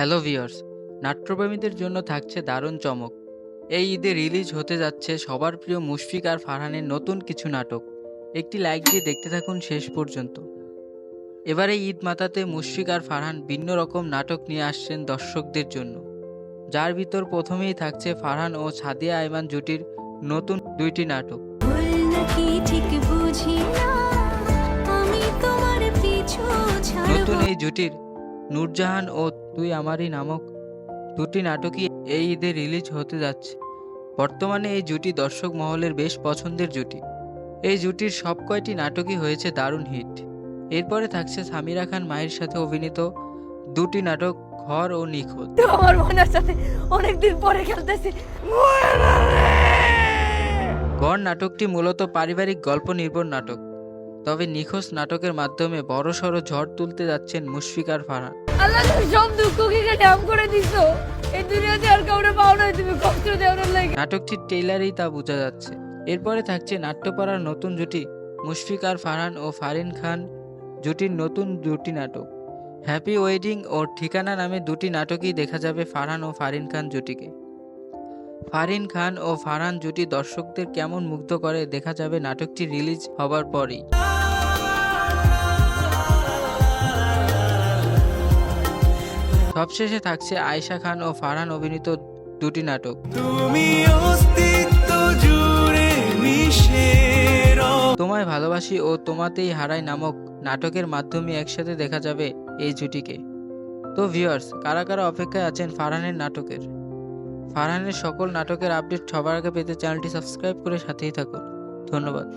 Hello viewers, নাট্যপ্রেমীদের জন্য থাকছে দারুণ চমক। এই ঈদে রিলিজ হতে যাচ্ছে সবার প্রিয় মুশফিক আর ফারহানের নতুন কিছু নাটক। একটি লাইক দিয়ে দেখতে থাকুন শেষ পর্যন্ত। এবারে ঈদ মাতাতে মুশফিক আর ফারহান ভিন্ন রকম নাটক নিয়ে আসছেন দর্শকদের জন্য, যার ভিতর প্রথমেই থাকছে ফারহান ও সাদিয়া আইমান জুটির নতুন দুইটি নাটক। নতুন এই জুটির নূরজাহান ও তুই আমারই নামক দুটি নাটকই এই ঈদে রিলিজ হতে যাচ্ছে। বর্তমানে এই জুটি দর্শক মহলের বেশ পছন্দের জুটি। এই জুটির সব কয়টি নাটকই হয়েছে দারুণ হিট। এরপরে থাকছে সামিরা খান মাহির সাথে অভিনীত দুটি নাটক ঘর ও নিখোঁজ। আমার মনের সাথে অনেকদিন পরে খেলতেছি। ঘর নাটকটি মূলত পারিবারিক গল্প নির্ভর নাটক, তবে নিখোঁজ নাটকের মাধ্যমে বড়সড় ঝড় তুলতে যাচ্ছেন মুশফিক আর ফারহান। আল্লাহ তুমি সব দুঃখকে ডাম করে দিছো। এই দুনিয়াতে আর কাউরে পাও না, তুমি কষ্ট দেওয়ার লাগে। নাটকটির ট্রেইলারেই তা বোঝা যাচ্ছে। এরপরে থাকছে নাট্যপাড়ার নতুন জুটি মুশফিক আর ফারহান ও ফারিন খান জুটির নতুন দুটি নাটক। হ্যাপি ওয়েডিং ও ঠিকানা নামে দুটি নাটকই দেখা যাবে ফারহান ও ফারিন খান জুটিকে। ফারিন খান ও ফারহান জুটি দর্শকদের কেমন মুগ্ধ করে দেখা যাবে নাটকটি রিলিজ হবার পরই। সবশেষে থাকছে আয়েশা খান ও ফারহান অভিনীত দুটি নাটক। তোমায় ভালোবাসি ও তোমাতেই হারাই নামক নাটকের মাধ্যমে একসাথে দেখা যাবে এই জুটিকে। তো ভিউয়ার্স, কারা কারা অপেক্ষায় আছেন ফারহানের নাটকের? ফারহানের সকল নাটকের আপডেট সবার আগে পেতে চ্যানেলটি সাবস্ক্রাইব করে সাথেই থাকুন। ধন্যবাদ।